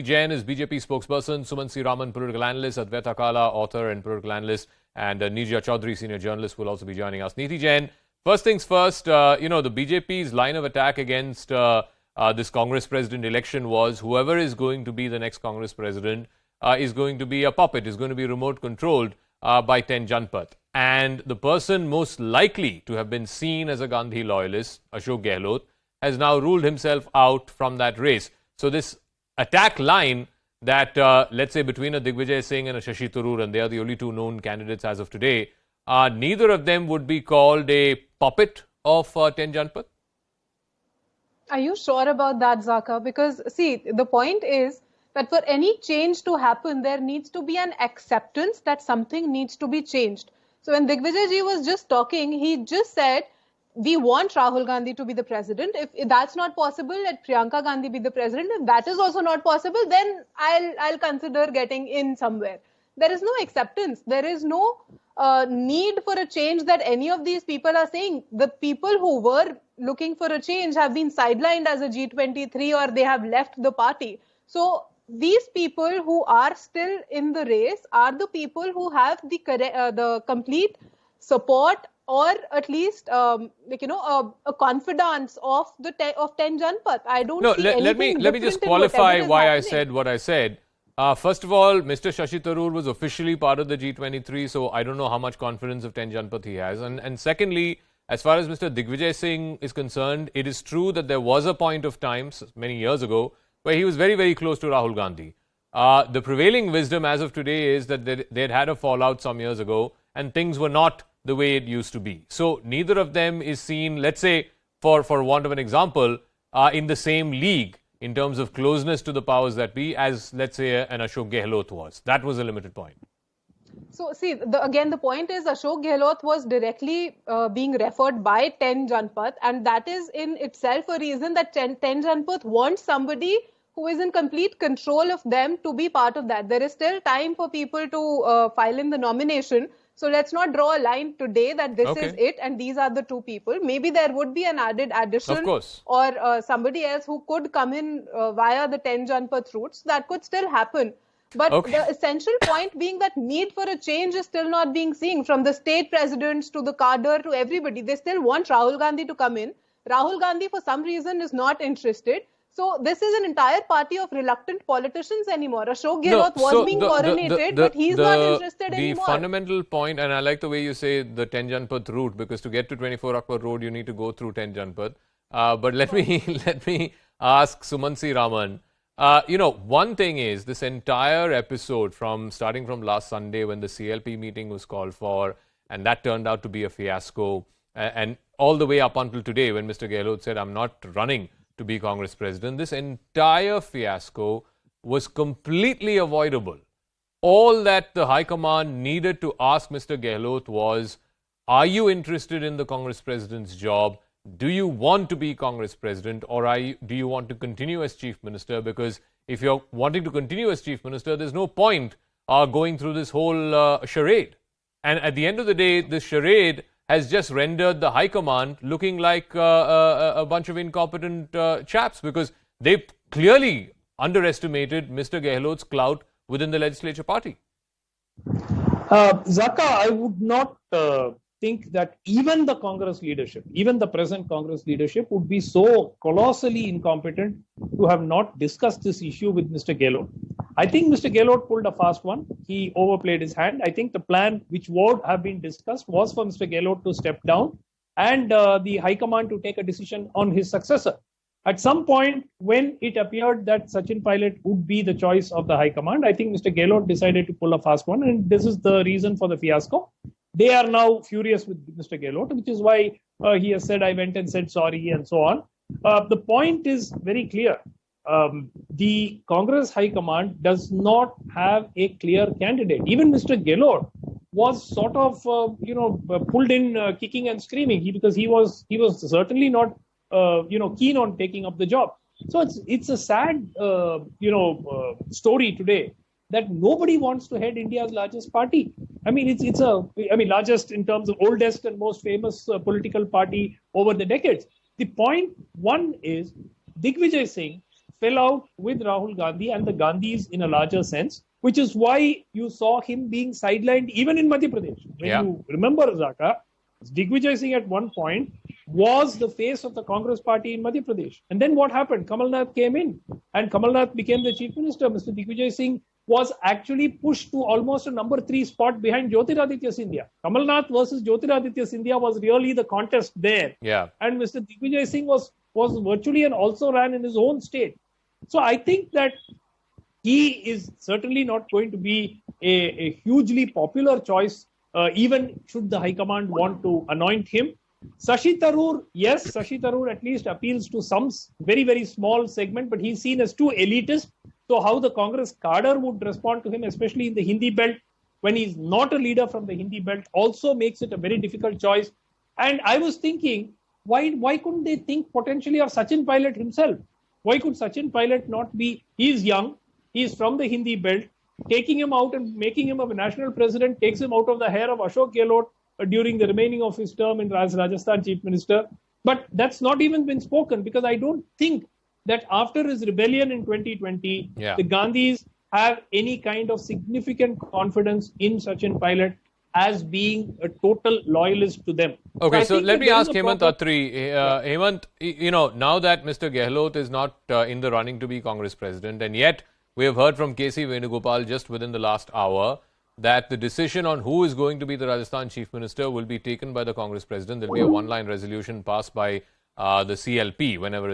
Jain is BJP spokesperson, Suman C. Raman, political analyst, Advaita Kala, author and political analyst, and Nirja Chaudhary, senior journalist, will also be joining us. Neeti Jain, first things first, the BJP's line of attack against this Congress president election was whoever is going to be the next Congress president is going to be a puppet, is going to be remote controlled by 10 Janpath. And the person most likely to have been seen as a Gandhi loyalist, Ashok Gehlot, has now ruled himself out from that race. So this attack line that, let's say, between a Digvijay Singh and a Shashi Tharoor, and they are the only two known candidates as of today, neither of them would be called a puppet of 10 Janpath? Are you sure about that, Zaka? Because, see, the point is that for any change to happen, there needs to be an acceptance that something needs to be changed. So when Digvijay ji was just talking, he just said, we want Rahul Gandhi to be the president. If that's not possible, let Priyanka Gandhi be the president. If that is also not possible, then I'll consider getting in somewhere. There is no acceptance. There is no need for a change that any of these people are saying. The people who were looking for a change have been sidelined as a G23 or they have left the party. So these people who are still in the race are the people who have the complete support or at least, a confidence of 10 Janpath. I don't see anything let me just qualify why I said what I said. First of all, Mr. Shashi Tharoor was officially part of the G23, so I don't know how much confidence of 10 Janpath he has. And secondly, as far as Mr. Digvijay Singh is concerned, it is true that there was a point of time, many years ago, where he was very, very close to Rahul Gandhi. The prevailing wisdom as of today is that they'd had a fallout some years ago, and things were not the way it used to be. So neither of them is seen, let's say, for want of an example, in the same league in terms of closeness to the powers that be as, let's say, an Ashok Gehlot was. That was a limited point. So, see, again, the point is Ashok Gehlot was directly being referred by 10 Janpath, and that is in itself a reason that 10 Janpath wants somebody who is in complete control of them to be part of that. There is still time for people to file in the nomination. So let's not draw a line today that this is it and these are the two people. Maybe there would be an added addition or somebody else who could come in via the 10 Janpath routes. That could still happen. But the essential point being that need for a change is still not being seen from the state presidents to the cadre to everybody. They still want Rahul Gandhi to come in. Rahul Gandhi for some reason is not interested. So this is an entire party of reluctant politicians anymore. Ashok Gehlot was being coronated, but he's not interested anymore. The fundamental point, and I like the way you say the 10 Janpath route, because to get to 24 Akbar Road, you need to go through 10 Janpath. But let me ask Suman C. Raman. One thing is this entire episode starting from last Sunday when the CLP meeting was called for, and that turned out to be a fiasco, and all the way up until today when Mr. Gehlot said, I'm not running to be Congress president, this entire fiasco was completely avoidable. All that the High Command needed to ask Mr. Gehlot was, are you interested in the Congress president's job? Do you want to be Congress president, or do you want to continue as chief minister? Because if you're wanting to continue as chief minister, there's no point going through this whole charade. And at the end of the day, this charade has just rendered the High Command looking like a bunch of incompetent chaps, because they clearly underestimated Mr. Gehlot's clout within the legislature party. Zaka, I would not think that even the Congress leadership, even the present Congress leadership would be so colossally incompetent to have not discussed this issue with Mr. Gehlot. I think Mr. Gehlot pulled a fast one. He overplayed his hand. I think the plan which would have been discussed was for Mr. Gehlot to step down and the High Command to take a decision on his successor. At some point, when it appeared that Sachin Pilot would be the choice of the High Command, I think Mr. Gehlot decided to pull a fast one, and this is the reason for the fiasco. They are now furious with Mr. Gehlot, which is why he has said, I went and said sorry and so on. The point is very clear. The Congress High Command does not have a clear candidate. Even Mr. Gehlot was sort of, pulled in kicking and screaming because he was certainly not, keen on taking up the job. So it's a sad, story today that nobody wants to head India's largest party. I mean, largest in terms of oldest and most famous political party over the decades. The point one is Digvijay Singh fell out with Rahul Gandhi and the Gandhis in a larger sense, which is why you saw him being sidelined even in Madhya Pradesh. When you remember, Zaka, Digvijay Singh at one point was the face of the Congress party in Madhya Pradesh. And then what happened? Kamal Nath came in and Kamal Nath became the chief minister. Mr. Digvijay Singh was actually pushed to almost a number 3 spot behind Jyotiraditya Scindia. Kamal Nath versus Jyotiraditya Scindia was really the contest there. Yeah. And Mr. Digvijay Singh was virtually and also ran in his own state. So I think that he is certainly not going to be a hugely popular choice, even should the High Command want to anoint him. Shashi Tharoor, yes, Shashi Tharoor at least appeals to some very, very small segment, but he's seen as too elitist. So how the Congress cadre would respond to him, especially in the Hindi belt, when he's not a leader from the Hindi belt, also makes it a very difficult choice. And I was thinking, why couldn't they think potentially of Sachin Pilot himself? Why could Sachin Pilot not be, he's young, he's from the Hindi belt, taking him out and making him a national president takes him out of the hair of Ashok Gehlot during the remaining of his term in Rajasthan chief minister. But that's not even been spoken, because I don't think that after his rebellion in 2020, the Gandhis have any kind of significant confidence in Sachin Pilot as being a total loyalist to them. Okay, so let me ask Hemant Attri. Hemant, now that Mr. Gehlot is not in the running to be Congress president, and yet we have heard from K.C. Venugopal just within the last hour that the decision on who is going to be the Rajasthan chief minister will be taken by the Congress president. There will be a one-line resolution passed by the CLP whenever